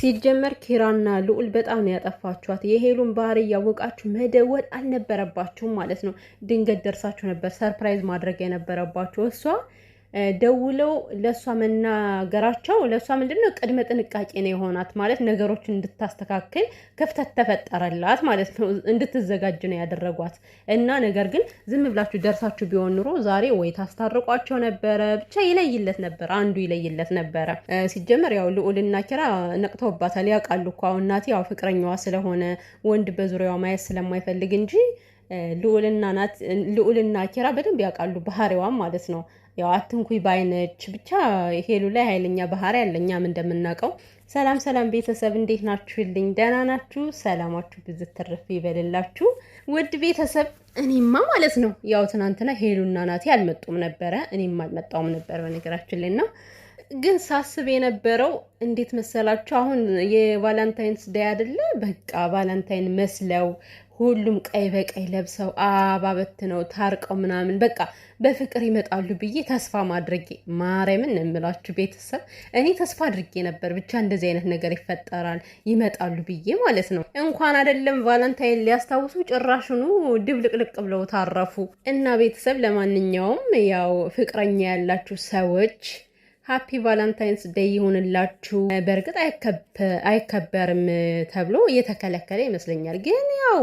ሲጀመር ኪራና ልዑል በጣም ነው ያጠፋችኋት። የሄሉን ባህሪ ያወቃችሁ መደወል አልነበረባችሁም ማለት ነው። ድንገት ደርሳችሁ ነበር ሰርፕራይዝ ማድረግ የነበረባችሁ። እሷ ደውለው ለሷ መናገራቸው ለሷ ምንድነው ቅድመ ጥንቃቄ ነው የሆናት ማለት ነገሮችን እንድታስተካክል ክፍተት ተፈጠረላት ማለት ነው። እንድትዘጋጅ ነው ያደረጓት እና ነገር ግን ዝም ብላችሁ ደርሳችሁ ቢሆን ኑሮ ዛሬ ወይ ታስታርቋቸው ነበረ፣ ብቻ ይለይለት ነበር፣ አንዱ ይለይለት ነበረ። ሲጀመር ያው ልዑልና ኪራ ነቅተውባታል። ያውቃሉ እኮ አሁን እናቴ ያው ፍቅረኛዋ ስለሆነ ወንድ በዙሪያዋ ማየት ስለማይፈልግ እንጂ ልዑልና ኪራ በደንብ ያውቃሉ ባህሪዋም ማለት ነው። ያው አትንኩይ ባይነች ብቻ ሄሉ ላይ ኃይለኛ ባህሪ ያለኛም እንደምናውቀው። ሰላም ሰላም ቤተሰብ እንዴት ናችሁልኝ? ደህና ናችሁ? ሰላማችሁ ብዙ ትርፍ ይበልላችሁ ውድ ቤተሰብ። እኔማ ማለት ነው ያው ትናንትና ሄሉና ናቲ አልመጡም ነበረ፣ እኔም አልመጣውም ነበር በነገራችን ላይ። እና ግን ሳስብ የነበረው እንዴት መሰላችሁ? አሁን የቫላንታይንስ ዴይ አይደለ? በቃ ቫላንታይን መስለው ሁሉም ቀይ በቀይ ለብሰው አበባ በትነው ታርቀው ምናምን በቃ በፍቅር ይመጣሉ ብዬ ተስፋ ማድረጌ ማርያምን እንምላችሁ ቤተሰብ፣ እኔ ተስፋ አድርጌ ነበር። ብቻ እንደዚህ አይነት ነገር ይፈጠራል ይመጣሉ ብዬ ማለት ነው። እንኳን አይደለም ቫላንታይን ሊያስታውሱ ጭራሽኑ ድብልቅልቅ ብለው ታረፉ። እና ቤተሰብ ለማንኛውም ያው ፍቅረኛ ያላችሁ ሰዎች ሃፒ ቫላንታይንስ ዴይ ይሁንላችሁ። በእርግጥ አይከበርም ተብሎ እየተከለከለ ይመስለኛል። ግን ያው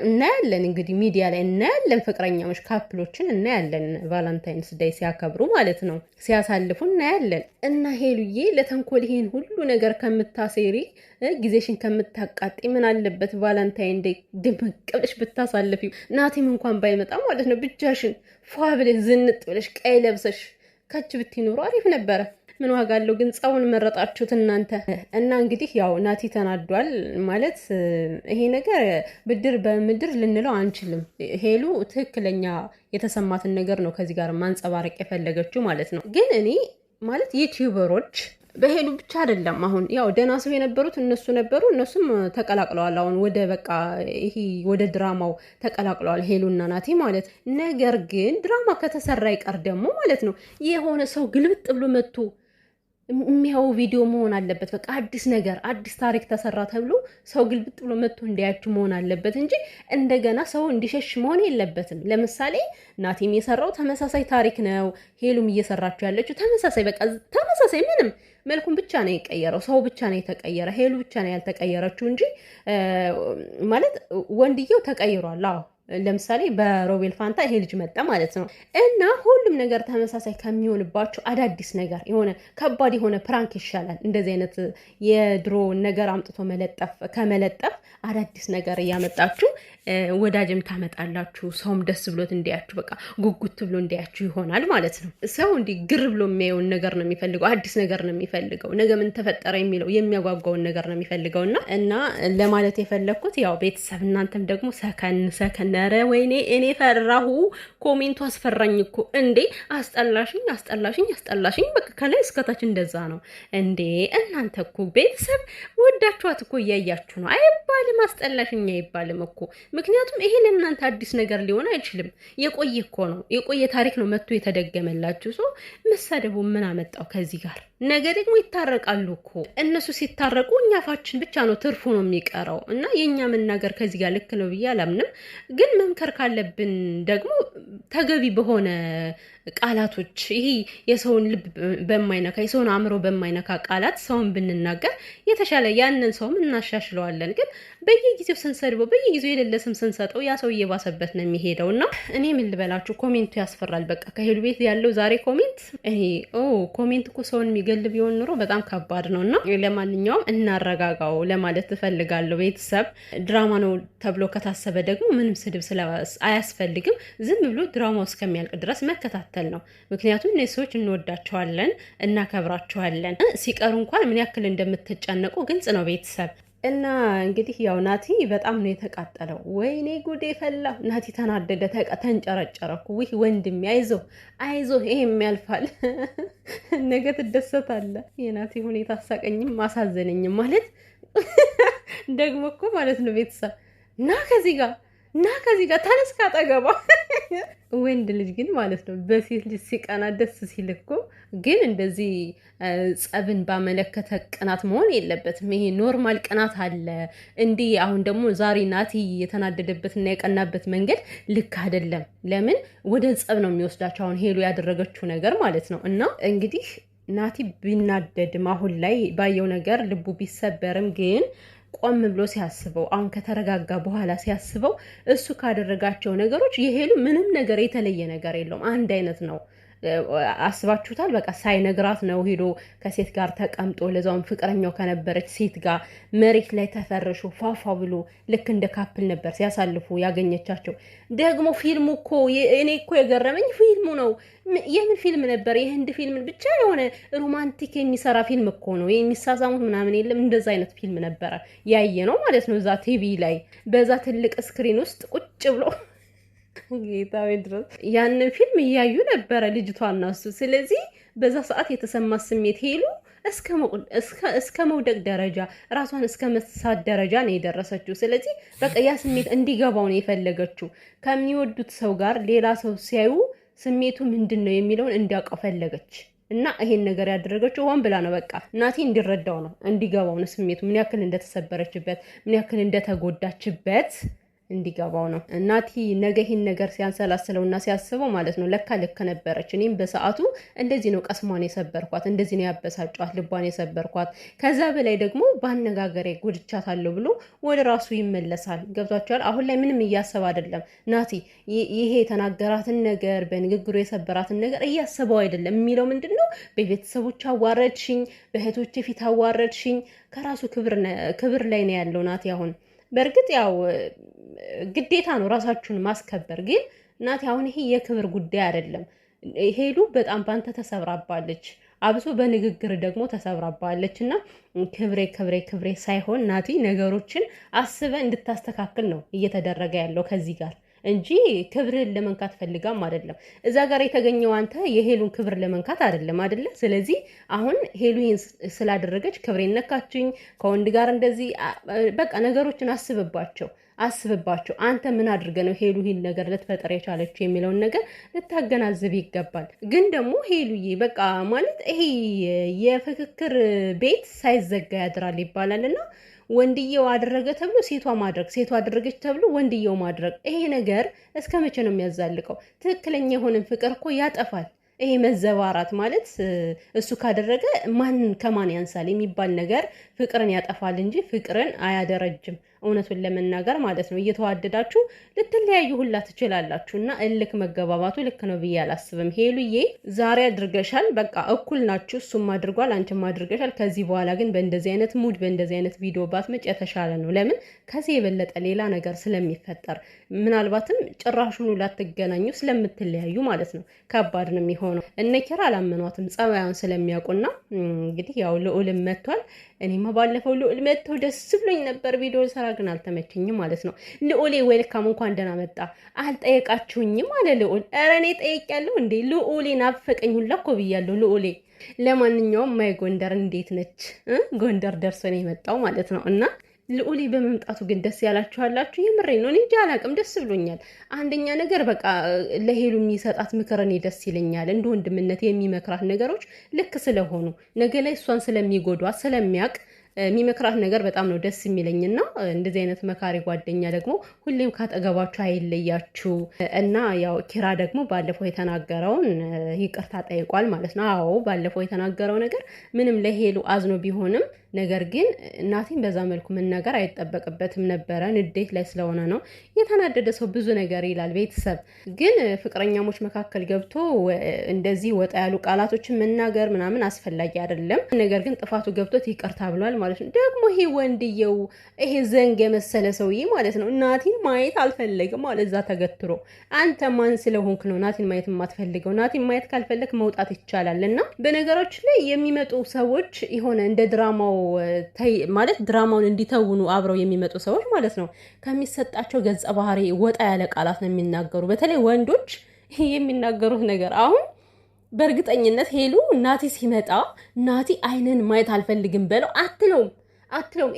እናያለን እንግዲህ ሚዲያ ላይ እናያለን፣ ፍቅረኛሞች ካፕሎችን እናያለን ቫላንታይንስ ዴይ ሲያከብሩ ማለት ነው፣ ሲያሳልፉ እናያለን። እና ሄሉዬ ለተንኮል ይሄን ሁሉ ነገር ከምታሴሪ ጊዜሽን ከምታቃጢ ምን አለበት ቫላንታይን ዴይ ድምቅ ብለሽ ብታሳልፊው። ናቲም እንኳን ባይመጣ ማለት ነው ብቻሽን ፏ ብለሽ ዝንጥ ብለሽ ቀይ ለብሰሽ ካች ብትኖሩ አሪፍ ነበረ። ምን ዋጋ አለው ግን ጻውን መረጣችሁት እናንተ። እና እንግዲህ ያው ናቲ ተናዷል ማለት ይሄ ነገር ብድር በምድር ልንለው አንችልም። ሄሉ ትክክለኛ የተሰማትን ነገር ነው ከዚህ ጋር ማንጸባረቅ የፈለገችው ማለት ነው። ግን እኔ ማለት ዩቲዩበሮች በሄሉ ብቻ አይደለም አሁን ያው ደህና ሰው የነበሩት እነሱ ነበሩ፣ እነሱም ተቀላቅለዋል። አሁን ወደ በቃ ይሄ ወደ ድራማው ተቀላቅለዋል ሄሉና ናቲ ማለት። ነገር ግን ድራማ ከተሰራ ይቀር ደግሞ ማለት ነው የሆነ ሰው ግልብጥ ብሎ መጥቶ የሚያው ቪዲዮ መሆን አለበት። በቃ አዲስ ነገር አዲስ ታሪክ ተሰራ ተብሎ ሰው ግልብጥ ብሎ መጥቶ እንዲያችሁ መሆን አለበት እንጂ እንደገና ሰው እንዲሸሽ መሆን የለበትም። ለምሳሌ ናቲም የሰራው ተመሳሳይ ታሪክ ነው፣ ሄሉም እየሰራችሁ ያለችው ተመሳሳይ፣ በቃ ተመሳሳይ ምንም መልኩን ብቻ ነው የቀየረው፣ ሰው ብቻ ነው የተቀየረ፣ ሄሉ ብቻ ነው ያልተቀየረችው እንጂ ማለት ወንድየው ተቀይሯል። አዎ ለምሳሌ በሮቤል ፋንታ ይሄ ልጅ መጣ ማለት ነው። እና ሁሉም ነገር ተመሳሳይ ከሚሆንባቸው አዳዲስ ነገር የሆነ ከባድ የሆነ ፕራንክ ይሻላል። እንደዚህ አይነት የድሮ ነገር አምጥቶ ከመለጠፍ አዳዲስ ነገር እያመጣችሁ ወዳጅም ታመጣላችሁ። ሰውም ደስ ብሎት እንዲያችሁ በቃ ጉጉት ብሎ እንዲያችሁ ይሆናል ማለት ነው። ሰው እንዲህ ግር ብሎ የሚያየውን ነገር ነው የሚፈልገው፣ አዲስ ነገር ነው የሚፈልገው፣ ነገ ምን ተፈጠረ የሚለው የሚያጓጓውን ነገር ነው የሚፈልገው። እና ለማለት የፈለግኩት ያው ቤተሰብ እናንተም ደግሞ ሰከን ኧረ ወይኔ እኔ ፈራሁ። ኮሜንቱ አስፈራኝ እኮ እንዴ! አስጠላሽኝ በቃ ከላይ እስከታች እንደዛ ነው እንዴ! እናንተ እኮ ቤተሰብ ወዳችኋት እኮ እያያችሁ ነው። አይባልም አስጠላሽኝ አይባልም እኮ። ምክንያቱም ይሄ ለእናንተ አዲስ ነገር ሊሆን አይችልም። የቆየ እኮ ነው፣ የቆየ ታሪክ ነው መጥቶ የተደገመላችሁ። ሰው መሳደቡ ምን አመጣው ከዚህ ጋር? ነገ ደግሞ ይታረቃሉ እኮ እነሱ። ሲታረቁ እኛ አፋችን ብቻ ነው ትርፉ ነው የሚቀረው። እና የእኛ መናገር ከዚህ ጋር ልክ ነው ብዬ አላምንም። ግን መምከር ካለብን ደግሞ ተገቢ በሆነ ቃላቶች፣ ይሄ የሰውን ልብ በማይነካ የሰውን አእምሮ በማይነካ ቃላት ሰውን ብንናገር የተሻለ ያንን ሰውም እናሻሽለዋለን። ግን በየጊዜው ስንሰድበው በየጊዜው የሌለ ስም ስንሰጠው ያ ሰው እየባሰበት ነው የሚሄደው። እና እኔ ምን ልበላችሁ ኮሜንቱ ያስፈራል። በቃ ከሄሉ ቤት ያለው ዛሬ ኮሜንት ኮሜንት እኮ ሰውን የሚገል ቢሆን ኑሮ በጣም ከባድ ነው። እና ለማንኛውም እናረጋጋው ለማለት ትፈልጋለሁ። ቤተሰብ ድራማ ነው ተብሎ ከታሰበ ደግሞ ምንም ስድብ አያስፈልግም። ዝም ብሎ ድራማው እስከሚያልቅ ድረስ መከታተል ነው። ምክንያቱም እነዚህ ሰዎች እንወዳቸዋለን፣ እናከብራቸዋለን። ሲቀሩ እንኳን ምን ያክል እንደምትጨነቁ ግልጽ ነው ቤተሰብ። እና እንግዲህ ያው ናቲ በጣም ነው የተቃጠለው። ወይኔ ጉዴ ፈላ። ናቲ ተናደደ፣ ተንጨረጨረኩ። ውይ ወንድሜ አይዞ ይሄም ያልፋል፣ ነገ ትደሰታለህ። የናቲ ሁኔታ አሳቀኝም አሳዘነኝም ማለት ደግሞ እኮ ማለት ነው ቤተሰብ። ና ከዚህ ጋር ተነስ ካጠገቧ ወንድ ልጅ ግን ማለት ነው በሴት ልጅ ሲቀና ደስ ሲል እኮ ግን እንደዚህ ጸብን ባመለከተ ቅናት መሆን የለበትም። ይሄ ኖርማል ቅናት አለ እንዲህ። አሁን ደግሞ ዛሬ ናቲ የተናደደበትና የቀናበት መንገድ ልክ አይደለም። ለምን ወደ ጸብ ነው የሚወስዳቸው? አሁን ሄሉ ያደረገችው ነገር ማለት ነው። እና እንግዲህ ናቲ ቢናደድም አሁን ላይ ባየው ነገር ልቡ ቢሰበርም ግን ቆም ብሎ ሲያስበው አሁን ከተረጋጋ በኋላ ሲያስበው እሱ ካደረጋቸው ነገሮች የሄሉ ምንም ነገር የተለየ ነገር የለውም። አንድ አይነት ነው። አስባችሁታል? በቃ ሳይነግራት ነው ሄዶ ከሴት ጋር ተቀምጦ ለዛውም ፍቅረኛው ከነበረች ሴት ጋር መሬት ላይ ተፈርሾ ፏፏ ብሎ ልክ እንደ ካፕል ነበር ሲያሳልፉ ያገኘቻቸው። ደግሞ ፊልሙ እኮ እኔ እኮ የገረመኝ ፊልሙ ነው። የምን ፊልም ነበር? የህንድ ፊልም ብቻ የሆነ ሮማንቲክ የሚሰራ ፊልም እኮ ነው። የሚሳሳሙት ምናምን የለም። እንደዛ አይነት ፊልም ነበረ ያየ ነው ማለት ነው። እዛ ቲቪ ላይ በዛ ትልቅ ስክሪን ውስጥ ቁጭ ብሎ ጌታዊ ድረስ ያንን ፊልም እያዩ ነበረ ልጅቷና እሱ። ስለዚህ በዛ ሰዓት የተሰማ ስሜት ሄሉ እስከ መውደቅ ደረጃ ራሷን እስከ መሳት ደረጃ ነው የደረሰችው። ስለዚህ በቃ ያ ስሜት እንዲገባው ነው የፈለገችው። ከሚወዱት ሰው ጋር ሌላ ሰው ሲያዩ ስሜቱ ምንድን ነው የሚለውን እንዲያውቀው ፈለገች። እና ይሄን ነገር ያደረገችው ሆን ብላ ነው። በቃ ናቲ እንዲረዳው ነው፣ እንዲገባው ነው ስሜቱ ምን ያክል እንደተሰበረችበት፣ ምን ያክል እንደተጎዳችበት እንዲገባው ነው። እናቲ ነገ ይህን ነገር ሲያንሰላስለውና ሲያስበው ማለት ነው ለካ ልክ ነበረች። እኔም በሰዓቱ እንደዚህ ነው ቀስሟን የሰበርኳት፣ እንደዚህ ነው ያበሳጫት፣ ልቧን የሰበርኳት። ከዛ በላይ ደግሞ በአነጋገሬ ጎድቻታለሁ ብሎ ወደ ራሱ ይመለሳል። ገብቷቸዋል። አሁን ላይ ምንም እያሰብ አይደለም ናቲ። ይሄ የተናገራትን ነገር በንግግሩ የሰበራትን ነገር እያሰበው አይደለም። የሚለው ምንድን ነው? በቤተሰቦች አዋረድሽኝ፣ በእህቶች ፊት አዋረድሽኝ። ከራሱ ክብር ላይ ነው ያለው ናቲ አሁን። በእርግጥ ያው ግዴታ ነው ራሳችሁን ማስከበር። ግን እናቴ አሁን ይሄ የክብር ጉዳይ አይደለም። ሄሉ በጣም ባንተ ተሰብራባለች፣ አብሶ በንግግር ደግሞ ተሰብራባለች። እና ክብሬ ክብሬ ክብሬ ሳይሆን ናቲ ነገሮችን አስበ እንድታስተካክል ነው እየተደረገ ያለው ከዚህ ጋር እንጂ ክብርህን ለመንካት ፈልጋም አይደለም። እዛ ጋር የተገኘው አንተ የሄሉን ክብር ለመንካት አይደለም አይደለ? ስለዚህ አሁን ሄሉ ይህን ስላደረገች ክብሬን ነካችኝ ከወንድ ጋር እንደዚህ በቃ ነገሮችን አስብባቸው። አንተ ምን አድርገ ነው ሄሉ ይህን ነገር ልትፈጠር የቻለችው የሚለውን ነገር ልታገናዝብ ይገባል። ግን ደግሞ ሄሉዬ በቃ ማለት ይሄ የፍክክር ቤት ሳይዘጋ ያድራል ይባላልና ወንድየው አደረገ ተብሎ ሴቷ ማድረግ፣ ሴቷ አደረገች ተብሎ ወንድየው ማድረግ፣ ይሄ ነገር እስከ መቼ ነው የሚያዛልቀው? ትክክለኛ የሆነን ፍቅር እኮ ያጠፋል። ይሄ መዘባራት ማለት እሱ ካደረገ ማን ከማን ያንሳል የሚባል ነገር ፍቅርን ያጠፋል እንጂ ፍቅርን አያደረጅም። እውነቱን ለመናገር ማለት ነው። እየተዋደዳችሁ ልትለያዩ ሁላ ትችላላችሁ። እና እልክ መገባባቱ ልክ ነው ብዬ አላስብም። ሄሉዬ ዛሬ አድርገሻል፣ በቃ እኩል ናችሁ። እሱም አድርጓል፣ አንቺም አድርገሻል። ከዚህ በኋላ ግን በእንደዚህ አይነት ሙድ በእንደዚህ አይነት ቪዲዮ ባትመጭ የተሻለ ነው። ለምን ከዚህ የበለጠ ሌላ ነገር ስለሚፈጠር ምናልባትም ጭራሹኑ ላትገናኙ ስለምትለያዩ ማለት ነው። ከባድ ነው የሚሆነው። እነ ኪራ አላመኗትም ጸባዩን ስለሚያውቁና እንግዲህ ያው ልዑልም መጥቷል። እኔማ ባለፈው ልዑል መጥተው ደስ ብሎኝ ነበር ቪዲዮ ሰራ ግን አልተመቸኝም ማለት ነው። ልዑሌ ዌልካም እንኳን ደህና መጣ። አልጠየቃችሁኝም አለ ልዑል። ኧረ እኔ ጠይቄያለሁ እንዴ ልዑሌ ናፈቀኝ ሁላ እኮ ብያለሁ ልዑሌ። ለማንኛውም ማይ ጎንደር እንዴት ነች? ጎንደር ደርሶ ነው የመጣው ማለት ነው። እና ልዑሌ በመምጣቱ ግን ደስ ያላችኋላችሁ? የምሬ ነው። እኔ እንጃ አላቅም፣ ደስ ብሎኛል። አንደኛ ነገር በቃ ለሄሉ የሚሰጣት ምክር እኔ ደስ ይለኛል። እንደ ወንድምነት የሚመክራት ነገሮች ልክ ስለሆኑ ነገ ላይ እሷን ስለሚጎዷት ስለሚያውቅ የሚመክራት ነገር በጣም ነው ደስ የሚለኝና እንደዚህ አይነት መካሪ ጓደኛ ደግሞ ሁሌም ካጠገባችሁ አይለያችሁ። እና ያው ኪራ ደግሞ ባለፈው የተናገረውን ይቅርታ ጠይቋል ማለት ነው። አዎ ባለፈው የተናገረው ነገር ምንም ለሄሉ አዝኖ ቢሆንም ነገር ግን እናቴን በዛ መልኩ መናገር አይጠበቅበትም ነበረ። ንዴት ላይ ስለሆነ ነው። የተናደደ ሰው ብዙ ነገር ይላል። ቤተሰብ ግን ፍቅረኛሞች መካከል ገብቶ እንደዚህ ወጣ ያሉ ቃላቶችን መናገር ምናምን አስፈላጊ አይደለም። ነገር ግን ጥፋቱ ገብቶት ይቅርታ ብሏል ማለት ነው። ደግሞ ይሄ ወንድየው ይሄ ዘንግ የመሰለ ሰውዬ ማለት ነው ናቲን ማየት አልፈለግም ማለት እዛ ተገትሮ። አንተ ማን ስለሆንክ ነው ናቲን ማየት የማትፈልገው? ናቲን ማየት ካልፈለግ መውጣት ይቻላል። እና በነገሮች ላይ የሚመጡ ሰዎች የሆነ እንደ ድራማው ማለት ድራማውን እንዲተውኑ አብረው የሚመጡ ሰዎች ማለት ነው ከሚሰጣቸው ገጸ ባህሪ ወጣ ያለ ቃላት ነው የሚናገሩ። በተለይ ወንዶች የሚናገሩት ነገር አሁን በእርግጠኝነት ሄሉ ናቲ ሲመጣ ናቲ አይንን ማየት አልፈልግም በለው አትለውም።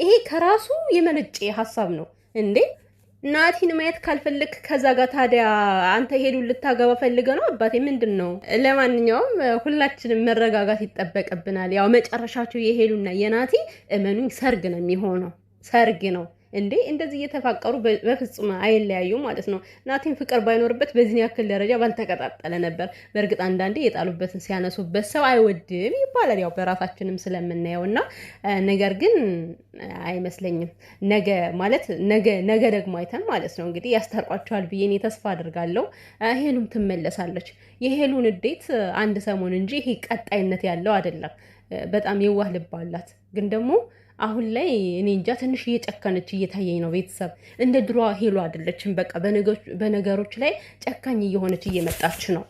ይሄ ከራሱ የመነጨ ሀሳብ ነው እንዴ። ናቲን ማየት ካልፈለክ ከዛ ጋር ታዲያ አንተ ሄሉ ልታገባ ፈልገ ነው አባቴ? ምንድን ነው? ለማንኛውም ሁላችንም መረጋጋት ይጠበቅብናል። ያው መጨረሻቸው የሄሉና የናቲ እመኑኝ ሰርግ ነው የሚሆነው፣ ሰርግ ነው። እንዴ እንደዚህ እየተፋቀሩ በፍጹም አይለያዩ ማለት ነው። ናቲን ፍቅር ባይኖርበት በዚህ ያክል ደረጃ ባልተቀጣጠለ ነበር። በእርግጥ አንዳንዴ የጣሉበትን ሲያነሱበት ሰው አይወድም ይባላል፣ ያው በራሳችንም ስለምናየው እና ነገር ግን አይመስለኝም። ነገ ማለት ነገ ደግሞ አይተን ማለት ነው እንግዲህ ያስታርቋቸዋል ብዬ እኔ ተስፋ አድርጋለሁ። ሄሉም ትመለሳለች። የሄሉን እንዴት አንድ ሰሞን እንጂ ይሄ ቀጣይነት ያለው አይደለም። በጣም የዋህ ልብ አላት ግን ደግሞ አሁን ላይ እኔ እንጃ ትንሽ እየጨከነች እየታየኝ ነው። ቤተሰብ እንደ ድሮ ሄሉ አይደለችም። በቃ በነገሮች ላይ ጨካኝ እየሆነች እየመጣች ነው።